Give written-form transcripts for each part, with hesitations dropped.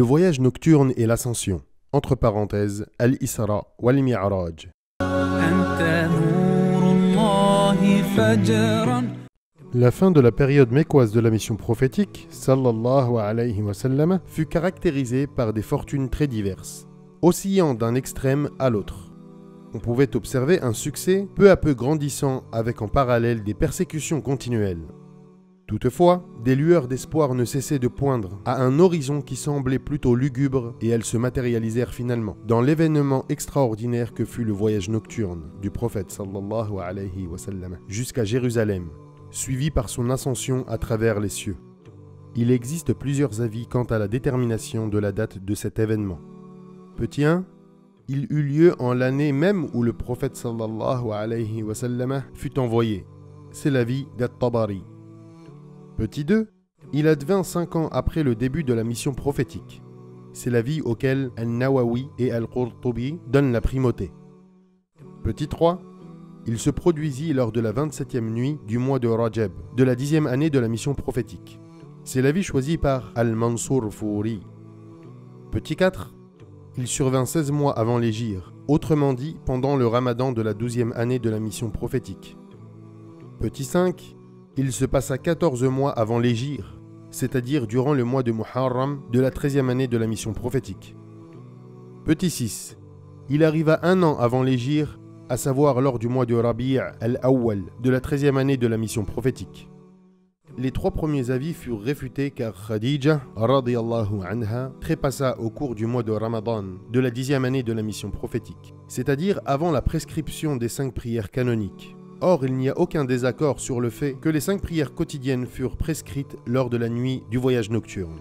Le voyage nocturne et l'ascension. Entre parenthèses, Al-Isra wal-Mi'raj. La fin de la période mécoise de la mission prophétique, sallallahu alayhi wa sallam, fut caractérisée par des fortunes très diverses, oscillant d'un extrême à l'autre. On pouvait observer un succès peu à peu grandissant avec en parallèle des persécutions continuelles. Toutefois, des lueurs d'espoir ne cessaient de poindre à un horizon qui semblait plutôt lugubre et elles se matérialisèrent finalement dans l'événement extraordinaire que fut le voyage nocturne du prophète sallallahu alayhi wa sallam jusqu'à Jérusalem, suivi par son ascension à travers les cieux. Il existe plusieurs avis quant à la détermination de la date de cet événement. Petit 1, il eut lieu en l'année même où le prophète sallallahu alayhi wa sallam fut envoyé. C'est l'avis d'At-Tabari. Petit 2, il advint 5 ans après le début de la mission prophétique. C'est l'avis auquel Al-Nawawi et Al-Qurtubi donnent la primauté. Petit 3, il se produisit lors de la 27e nuit du mois de Rajab, de la 10e année de la mission prophétique. C'est l'avis choisi par Al-Mansour Fouri. Petit 4, il survint 16 mois avant l'Hégire, autrement dit pendant le Ramadan de la 12e année de la mission prophétique. Petit 5, il se passa 14 mois avant l'Hégire, c'est-à-dire durant le mois de Muharram de la 13e année de la mission prophétique. Petit 6, il arriva 1 an avant l'Hégire, à savoir lors du mois de Rabi' al-Awwal de la 13e année de la mission prophétique. Les 3 premiers avis furent réfutés car Khadija, radiyallahu anha, trépassa au cours du mois de Ramadan de la 10e année de la mission prophétique, c'est-à-dire avant la prescription des 5 prières canoniques. Or, il n'y a aucun désaccord sur le fait que les 5 prières quotidiennes furent prescrites lors de la nuit du voyage nocturne.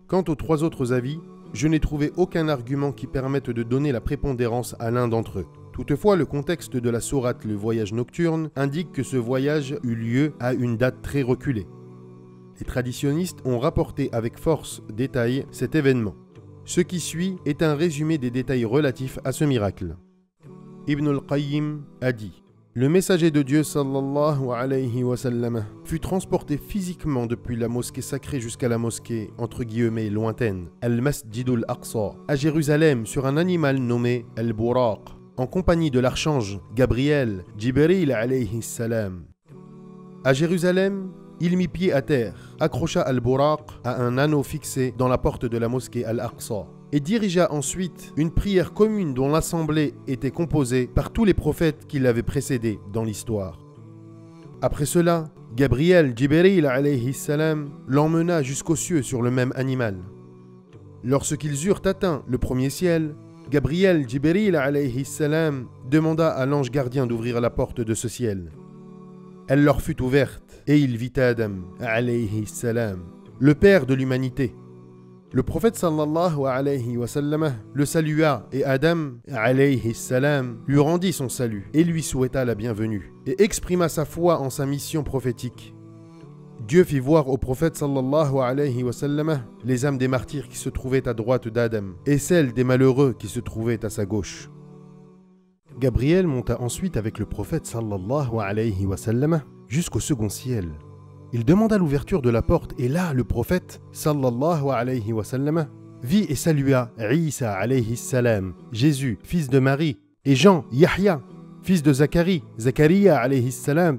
Quant aux 3 autres avis, je n'ai trouvé aucun argument qui permette de donner la prépondérance à l'un d'entre eux. Toutefois, le contexte de la sourate Le Voyage Nocturne indique que ce voyage eut lieu à une date très reculée. Les traditionnistes ont rapporté avec force détail cet événement. Ce qui suit est un résumé des détails relatifs à ce miracle. Ibn al-Qayyim a dit: le messager de Dieu sallallahu alayhi wa sallam fut transporté physiquement depuis la mosquée sacrée jusqu'à la mosquée entre guillemets lointaine, Al-Masjidul Aqsa, à Jérusalem sur un animal nommé Al-Buraq, en compagnie de l'archange Gabriel, Jibril alayhi salam. À Jérusalem, il mit pied à terre, accrocha Al-Buraq à un anneau fixé dans la porte de la mosquée Al-Aqsa et dirigea ensuite une prière commune dont l'assemblée était composée par tous les prophètes qui l'avaient précédé dans l'histoire. Après cela, Gabriel, Jibril alayhi salam, l'emmena jusqu'aux cieux sur le même animal. Lorsqu'ils eurent atteint le premier ciel, Gabriel, Jibril alayhi salam, demanda à l'ange gardien d'ouvrir la porte de ce ciel. Elle leur fut ouverte et il vit Adam alayhi salam, le père de l'humanité. Le prophète sallallahu alayhi wa sallam le salua et Adam alayhi salam lui rendit son salut et lui souhaita la bienvenue et exprima sa foi en sa mission prophétique. Dieu fit voir au prophète sallallahu alayhi wa sallam les âmes des martyrs qui se trouvaient à droite d'Adam et celles des malheureux qui se trouvaient à sa gauche. Gabriel monta ensuite avec le prophète sallallahu alayhi wa sallam jusqu'au second ciel. Il demanda l'ouverture de la porte et là, le prophète sallallahu alayhi wa sallam vit et salua Isa alayhi salam, Jésus, fils de Marie, et Jean, Yahya, fils de Zacharie, Zacharia alayhi salam.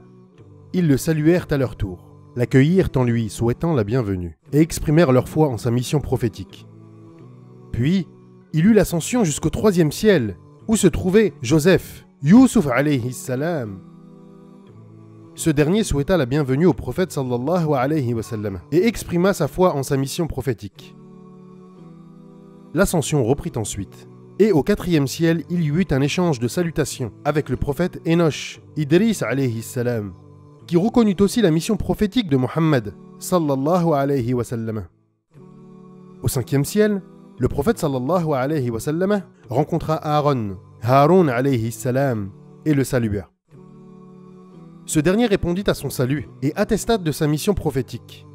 Ils le saluèrent à leur tour, l'accueillirent en lui souhaitant la bienvenue et exprimèrent leur foi en sa mission prophétique. Puis, il eut l'ascension jusqu'au 3e ciel où se trouvait Joseph, Youssouf alayhi salam. Ce dernier souhaita la bienvenue au prophète sallallahu alayhi wa sallam et exprima sa foi en sa mission prophétique. L'ascension reprit ensuite. Et au 4e ciel, il y eut un échange de salutations avec le prophète Enoch, Idris alayhi salam, qui reconnut aussi la mission prophétique de Muhammad sallallahu alayhi wa sallam. Au 5e ciel, le prophète sallallahu alayhi wa sallam rencontra Aaron, Haroun alayhi salam, et le salua. Ce dernier répondit à son salut et attesta de sa mission prophétique.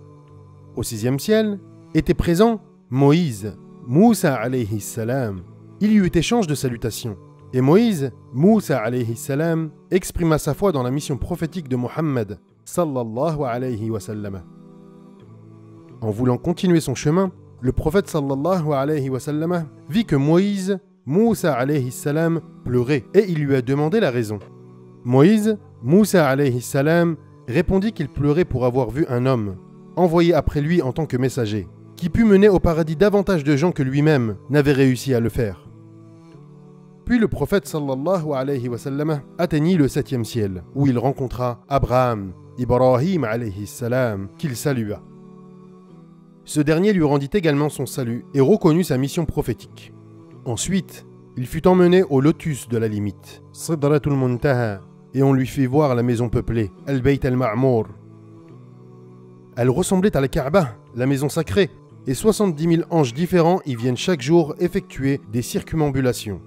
Au 6e ciel était présent Moïse, Moussa alayhi salam. Il y eut échange de salutations. Et Moïse, Moussa alayhi salam, exprima sa foi dans la mission prophétique de Muhammad sallallahu alayhi wa sallam. En voulant continuer son chemin, le prophète sallallahu alayhi wa sallam vit que Moussa alayhi salam pleurait et il lui a demandé la raison. Moussa alayhi salam répondit qu'il pleurait pour avoir vu un homme, envoyé après lui en tant que messager, qui put mener au paradis davantage de gens que lui-même n'avait réussi à le faire. Puis le prophète sallallahu alayhi wa sallam atteignit le 7e ciel, où il rencontra Abraham, Ibrahim alayhi salam, qu'il salua. Ce dernier lui rendit également son salut et reconnut sa mission prophétique. Ensuite, il fut emmené au lotus de la limite, Sidratul Muntaha, et on lui fit voir la maison peuplée, Al-Bayt al-Ma'mour. Elle ressemblait à la Kaaba, la maison sacrée, et 70 000 anges différents y viennent chaque jour effectuer des circumambulations.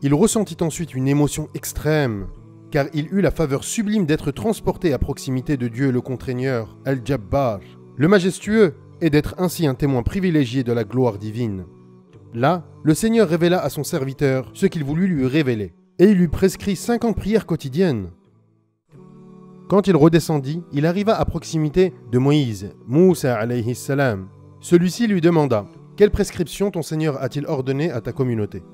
Il ressentit ensuite une émotion extrême, car il eut la faveur sublime d'être transporté à proximité de Dieu le contraigneur, Al-Jabbar, le majestueux, et d'être ainsi un témoin privilégié de la gloire divine. Là, le Seigneur révéla à son serviteur ce qu'il voulut lui révéler, et il lui prescrit 50 prières quotidiennes. Quand il redescendit, il arriva à proximité de Moussa alayhi salam. Celui-ci lui demanda « Quelle prescription ton Seigneur a-t-il ordonné à ta communauté ?»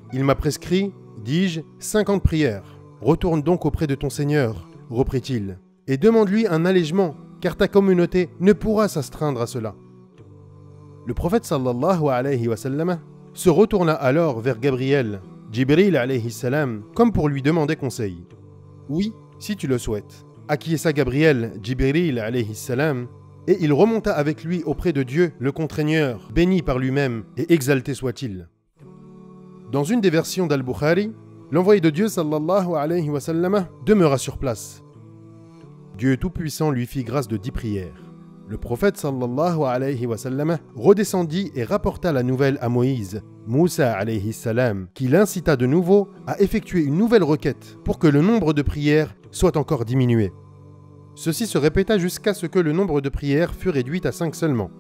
« Il m'a prescrit, dis-je, 50 prières. Retourne donc auprès de ton Seigneur, reprit-il, et demande-lui un allègement, car ta communauté ne pourra s'astreindre à cela. » Le prophète sallallahu alayhi wa sallam se retourna alors vers Gabriel, Jibril alayhi salam, comme pour lui demander conseil. « Oui, si tu le souhaites. » Acquiesça Gabriel, Jibril alayhi salam, et il remonta avec lui auprès de Dieu, le contraigneur, béni par lui-même et exalté soit-il. Dans une des versions d'Al-Bukhari, l'envoyé de Dieu sallallahu alayhi wa sallam demeura sur place. Dieu Tout-Puissant lui fit grâce de 10 prières. Le prophète sallallahu alayhi wa sallam redescendit et rapporta la nouvelle à Moussa alayhi salam, qui l'incita de nouveau à effectuer une nouvelle requête pour que le nombre de prières soit encore diminué. Ceci se répéta jusqu'à ce que le nombre de prières fût réduit à 5 seulement.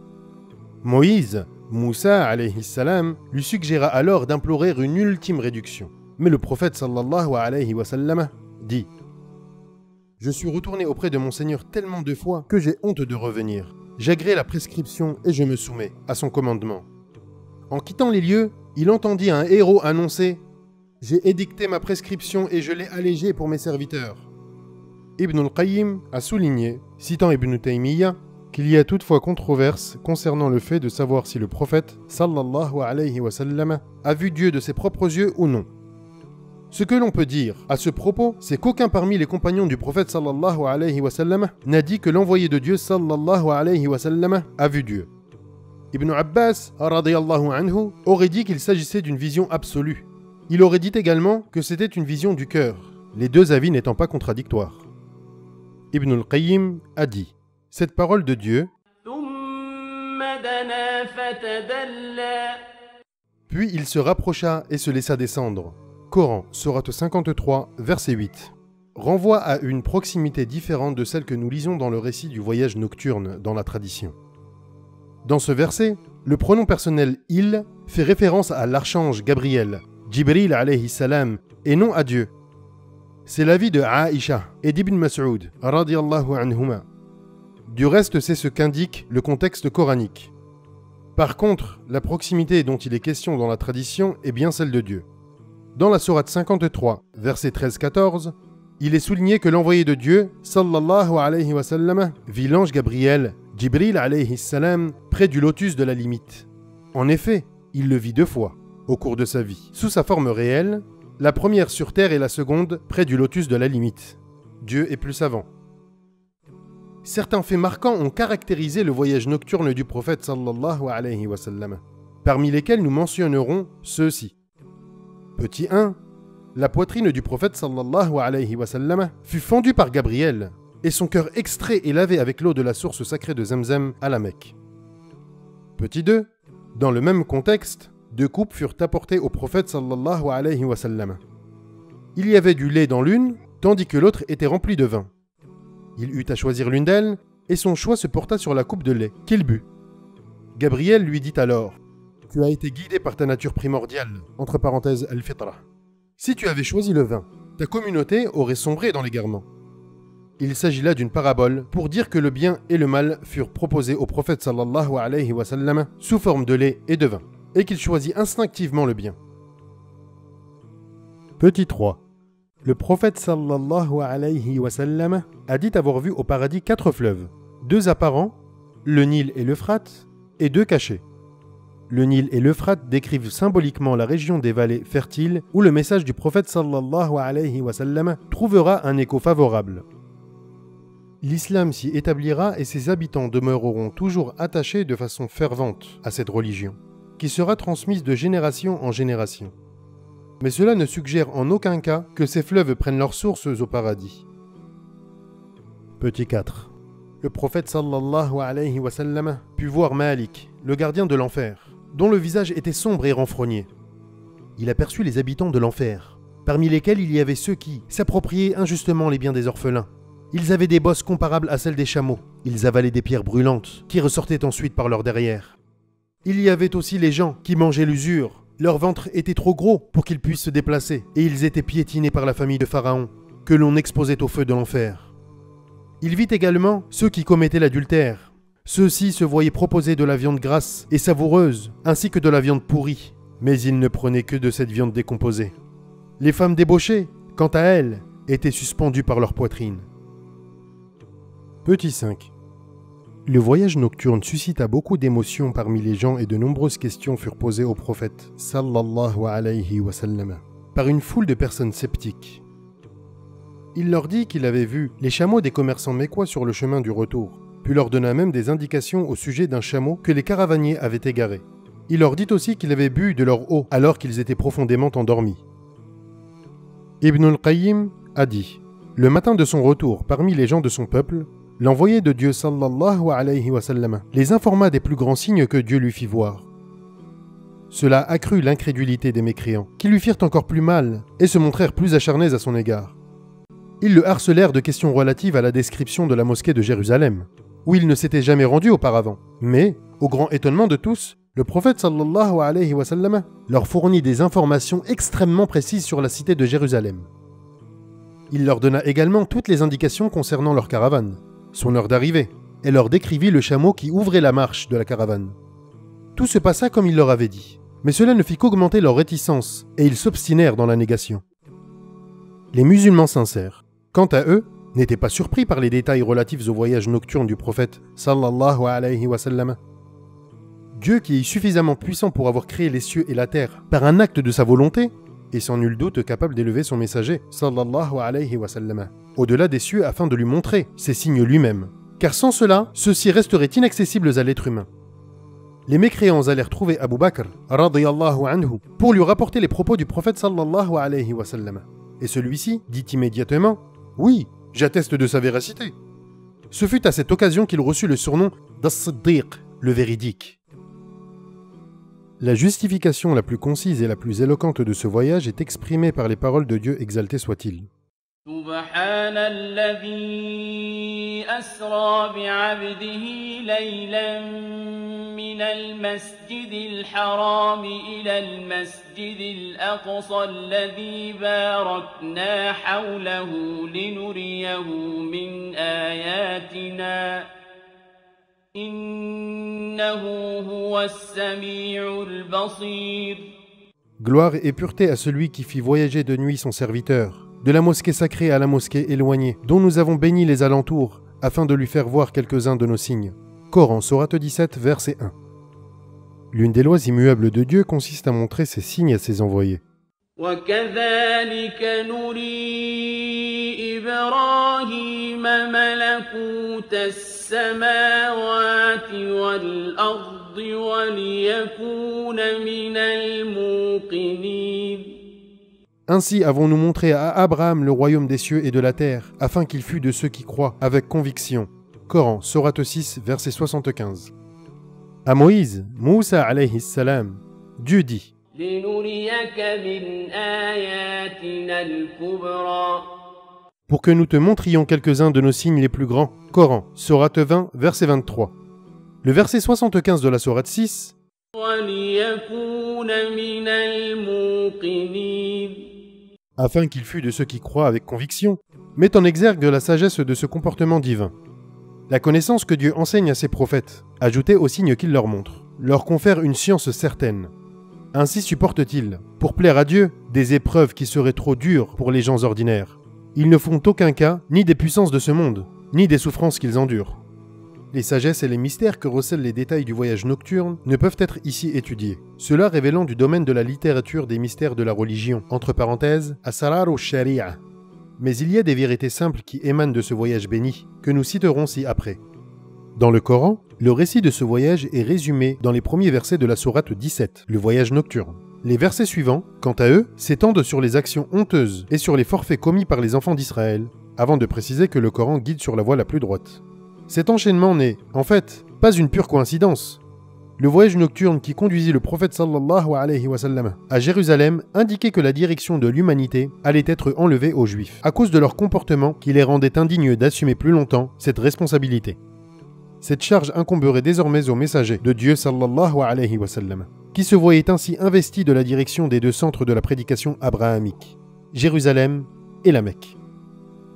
Moussa alayhi salam lui suggéra alors d'implorer une ultime réduction. Mais le prophète sallallahu alayhi wa sallam dit « Je suis retourné auprès de mon Seigneur tellement de fois que j'ai honte de revenir. J'agrée la prescription et je me soumets à son commandement. » En quittant les lieux, il entendit un héros annoncer « J'ai édicté ma prescription et je l'ai allégée pour mes serviteurs. » Ibn al-Qayyim a souligné, citant Ibn Taymiyyah, qu'il y a toutefois controverse concernant le fait de savoir si le prophète sallallahu alayhi wa sallam a vu Dieu de ses propres yeux ou non. Ce que l'on peut dire à ce propos, c'est qu'aucun parmi les compagnons du prophète sallallahu alayhi wa sallam n'a dit que l'envoyé de Dieu sallallahu alayhi wa sallam a vu Dieu. Ibn Abbas radiyallahu anhu aurait dit qu'il s'agissait d'une vision absolue. Il aurait dit également que c'était une vision du cœur, les deux avis n'étant pas contradictoires. Ibn al-Qayyim a dit « Cette parole de Dieu, puis il se rapprocha et se laissa descendre. » Coran, sourate 53, verset 8, renvoie à une proximité différente de celle que nous lisons dans le récit du voyage nocturne dans la tradition. Dans ce verset, le pronom personnel « il » fait référence à l'archange Gabriel, Jibril alayhi salam, et non à Dieu. C'est l'avis de Aïcha et d'Ibn Mas'ud, radiyallahu anhuma. Du reste, c'est ce qu'indique le contexte coranique. Par contre, la proximité dont il est question dans la tradition est bien celle de Dieu. Dans la sourate 53, verset 13-14, il est souligné que l'envoyé de Dieu, sallallahu alayhi wa sallam, vit l'ange Gabriel, Jibril alayhi salam, près du lotus de la limite. En effet, il le vit 2 fois, au cours de sa vie, sous sa forme réelle, la première sur terre et la seconde près du lotus de la limite. Dieu est plus savant. Certains faits marquants ont caractérisé le voyage nocturne du prophète sallallahu alayhi wa sallam, parmi lesquels nous mentionnerons ceux-ci. Petit 1. La poitrine du prophète sallallahu alayhi wa sallam fut fendue par Gabriel et son cœur extrait et lavé avec l'eau de la source sacrée de Zamzam à la Mecque. Petit 2. Dans le même contexte, 2 coupes furent apportées au prophète sallallahu alayhi wa sallam. Il y avait du lait dans l'une, tandis que l'autre était remplie de vin. Il eut à choisir l'une d'elles, et son choix se porta sur la coupe de lait, qu'il but. Gabriel lui dit alors « Tu as été guidé par ta nature primordiale, entre parenthèses al-fitra. Si tu avais choisi le vin, ta communauté aurait sombré dans l'égarement. Il s'agit là d'une parabole pour dire que le bien et le mal furent proposés au prophète sallallahu alayhi wa sallam sous forme de lait et de vin, et qu'il choisit instinctivement le bien. Petit 3. Le prophète sallallahu alayhi wa sallam a dit avoir vu au paradis 4 fleuves, 2 apparents, le Nil et l'Euphrate, et 2 cachés. Le Nil et l'Euphrate décrivent symboliquement la région des vallées fertiles où le message du prophète sallallahu alayhi wa sallam trouvera un écho favorable. L'islam s'y établira et ses habitants demeureront toujours attachés de façon fervente à cette religion, qui sera transmise de génération en génération. Mais cela ne suggère en aucun cas que ces fleuves prennent leurs sources au paradis. Petit 4. Le prophète sallallahu alayhi wa sallam put voir Malik, le gardien de l'enfer, dont le visage était sombre et renfrogné. Il aperçut les habitants de l'enfer, parmi lesquels il y avait ceux qui s'appropriaient injustement les biens des orphelins. Ils avaient des bosses comparables à celles des chameaux. Ils avalaient des pierres brûlantes qui ressortaient ensuite par leur derrière. Il y avait aussi les gens qui mangeaient l'usure. Leur ventre était trop gros pour qu'ils puissent se déplacer et ils étaient piétinés par la famille de Pharaon, que l'on exposait au feu de l'enfer. Il vit également ceux qui commettaient l'adultère. Ceux-ci se voyaient proposer de la viande grasse et savoureuse, ainsi que de la viande pourrie, mais ils ne prenaient que de cette viande décomposée. Les femmes débauchées, quant à elles, étaient suspendues par leur poitrine. Petit 5. Le voyage nocturne suscita beaucoup d'émotions parmi les gens et de nombreuses questions furent posées au prophète sallallahu alayhi wa sallam par une foule de personnes sceptiques. Il leur dit qu'il avait vu les chameaux des commerçants mécois sur le chemin du retour, puis leur donna même des indications au sujet d'un chameau que les caravaniers avaient égaré. Il leur dit aussi qu'il avait bu de leur eau alors qu'ils étaient profondément endormis. Ibn al-Qayyim a dit: le matin de son retour parmi les gens de son peuple, l'envoyé de Dieu sallallahu alayhi wa sallam les informa des plus grands signes que Dieu lui fit voir. Cela accrut l'incrédulité des mécréants, qui lui firent encore plus mal et se montrèrent plus acharnés à son égard. Ils le harcelèrent de questions relatives à la description de la mosquée de Jérusalem, où il ne s'était jamais rendu auparavant. Mais, au grand étonnement de tous, le prophète sallallahu alayhi wa sallam leur fournit des informations extrêmement précises sur la cité de Jérusalem. Il leur donna également toutes les indications concernant leur caravane, son heure d'arrivée, et leur décrivit le chameau qui ouvrait la marche de la caravane. Tout se passa comme il leur avait dit, mais cela ne fit qu'augmenter leur réticence, et ils s'obstinèrent dans la négation. Les musulmans sincères, quant à eux, n'étaient pas surpris par les détails relatifs au voyage nocturne du prophète sallallahu alayhi wa sallam. Dieu qui est suffisamment puissant pour avoir créé les cieux et la terre par un acte de sa volonté, est sans nul doute capable d'élever son messager sallallahu alayhi wa sallam au-delà des cieux afin de lui montrer ses signes lui-même, car sans cela, ceux-ci resteraient inaccessibles à l'être humain. Les mécréants allèrent trouver Abu Bakr radiyallahu anhu pour lui rapporter les propos du prophète sallallahu alayhi wa sallam, et celui-ci dit immédiatement: oui, j'atteste de sa véracité. Ce fut à cette occasion qu'il reçut le surnom d'As-Siddiq, le véridique. La justification la plus concise et la plus éloquente de ce voyage est exprimée par les paroles de Dieu exalté soit-il. سبحان الذي أسرى بعبده ليلا من المسجد الحرام إلى المسجد الأقصى الذي باركنا حوله لنريه من آياتنا إنه هو السميع البصير. Gloire et pureté à celui qui fit voyager de nuit son serviteur, de la mosquée sacrée à la mosquée éloignée, dont nous avons béni les alentours, afin de lui faire voir quelques-uns de nos signes. Coran, sourate 17, verset 1. L'une des lois immuables de Dieu consiste à montrer ses signes à ses envoyés. وَكَذَلِكَ نُرِي إِبْرَاهِيمَ مَلَكُوتَ السَّمَاوَاتِ وَالْأَرْضِ وَلِيَكُونَ مِنَ الْمُوقِنِينَ. Ainsi avons-nous montré à Abraham le royaume des cieux et de la terre, afin qu'il fût de ceux qui croient avec conviction. Coran, sourate 6, verset 75. À Moïse, Moussa alayhi salam, Dieu dit: pour que nous te montrions quelques-uns de nos signes les plus grands. Coran, sourate 20, verset 23. Le verset 75 de la sourate 6. Afin qu'il fût de ceux qui croient avec conviction. met en exergue la sagesse de ce comportement divin. La connaissance que Dieu enseigne à ses prophètes, ajoutée aux signes qu'il leur montre, leur confère une science certaine. Ainsi supportent-ils, pour plaire à Dieu, des épreuves qui seraient trop dures pour les gens ordinaires. Ils ne font aucun cas ni des puissances de ce monde, ni des souffrances qu'ils endurent. Les sagesses et les mystères que recèlent les détails du voyage nocturne ne peuvent être ici étudiés, cela révélant du domaine de la littérature des mystères de la religion, entre parenthèses, Asrar al-Sharia. Mais il y a des vérités simples qui émanent de ce voyage béni, que nous citerons ci-après. Dans le Coran, le récit de ce voyage est résumé dans les premiers versets de la sourate 17, le voyage nocturne. Les versets suivants, quant à eux, s'étendent sur les actions honteuses et sur les forfaits commis par les enfants d'Israël, avant de préciser que le Coran guide sur la voie la plus droite. Cet enchaînement n'est, en fait, pas une pure coïncidence. Le voyage nocturne qui conduisit le prophète sallallahu alayhi wa sallam à Jérusalem indiquait que la direction de l'humanité allait être enlevée aux Juifs, à cause de leur comportement qui les rendait indignes d'assumer plus longtemps cette responsabilité. Cette charge incomberait désormais aux messagers de Dieu sallallahu alayhi wa sallam, qui se voyaient ainsi investis de la direction des deux centres de la prédication abrahamique, Jérusalem et la Mecque.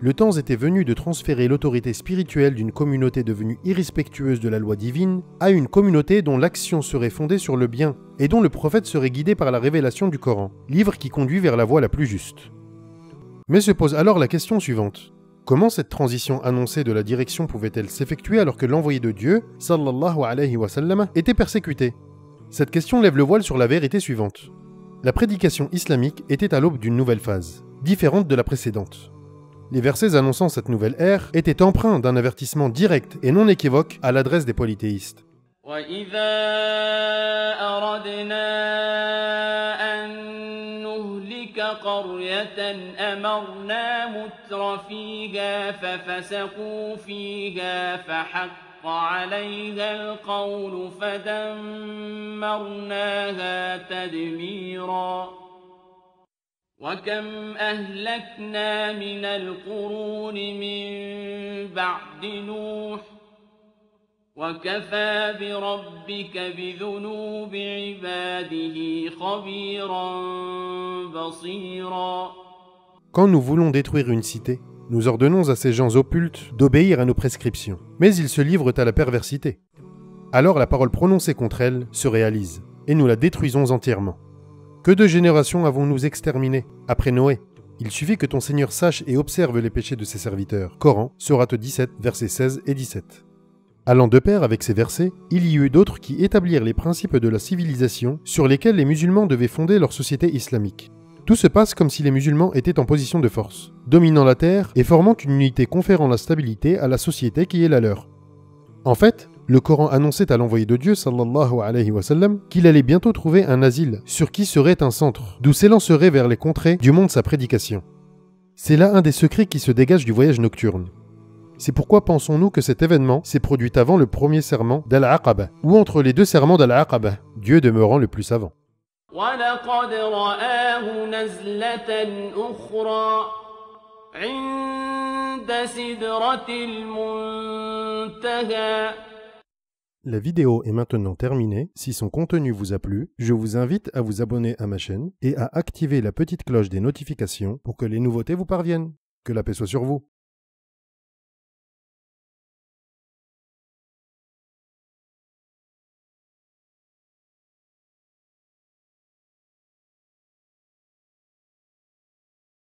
Le temps était venu de transférer l'autorité spirituelle d'une communauté devenue irrespectueuse de la loi divine à une communauté dont l'action serait fondée sur le bien et dont le prophète serait guidé par la révélation du Coran, livre qui conduit vers la voie la plus juste. Mais se pose alors la question suivante. Comment cette transition annoncée de la direction pouvait-elle s'effectuer alors que l'envoyé de Dieu, sallallahu alayhi wa sallam, était persécuté? Cette question lève le voile sur la vérité suivante. La prédication islamique était à l'aube d'une nouvelle phase, différente de la précédente. Les versets annonçant cette nouvelle ère étaient empreints d'un avertissement direct et non équivoque à l'adresse des polythéistes. وَإِذَا أَرَدْنَا أَن نُّهْلِكَ قَرْيَةً أَمَرْنَا مُتْرَ فِيهَا فَفَسَقُوا فِيهَا فَحَقَّ عَلَيْهَا الْقَوْلُ فَدَمَّرْنَاهَا تَدْمِيرًا وَكَمْ أَهْلَكْنَا مِنَ الْقُرُونِ مِن بَعْدِ نُوحٍ وَكَفَى بِرَبِّكَ بِذُنُوبِ عِبَادِهِ خَبِيرًا بَصِيرًا. Quand nous voulons détruire une cité, nous ordonnons à ces gens occultes d'obéir à nos prescriptions, mais ils se livrent à la perversité. Alors la parole prononcée contre elle se réalise, et nous la détruisons entièrement. Que de générations avons-nous exterminées après Noé? Il suffit que ton Seigneur sache et observe les péchés de ses serviteurs. Coran, sourate 17, versets 16 et 17. Allant de pair avec ces versets, il y eut d'autres qui établirent les principes de la civilisation sur lesquels les musulmans devaient fonder leur société islamique. Tout se passe comme si les musulmans étaient en position de force, dominant la terre et formant une unité conférant la stabilité à la société qui est la leur. En fait, le Coran annonçait à l'envoyé de Dieu, sallallahu alayhi wa sallam, qu'il allait bientôt trouver un asile sur qui serait un centre, d'où s'élancerait vers les contrées du monde sa prédication. C'est là un des secrets qui se dégage du voyage nocturne. C'est pourquoi pensons-nous que cet événement s'est produit avant le premier serment d'Al-Aqaba, ou entre les deux serments d'Al-Aqaba, Dieu demeurant le plus savant. وَلَقَدْ رَآهُ نَزْلَةً أُخْرَى عِندَ سِدْرَةِ الْمُنتَهَى. La vidéo est maintenant terminée. Si son contenu vous a plu, je vous invite à vous abonner à ma chaîne et à activer la petite cloche des notifications pour que les nouveautés vous parviennent. Que la paix soit sur vous.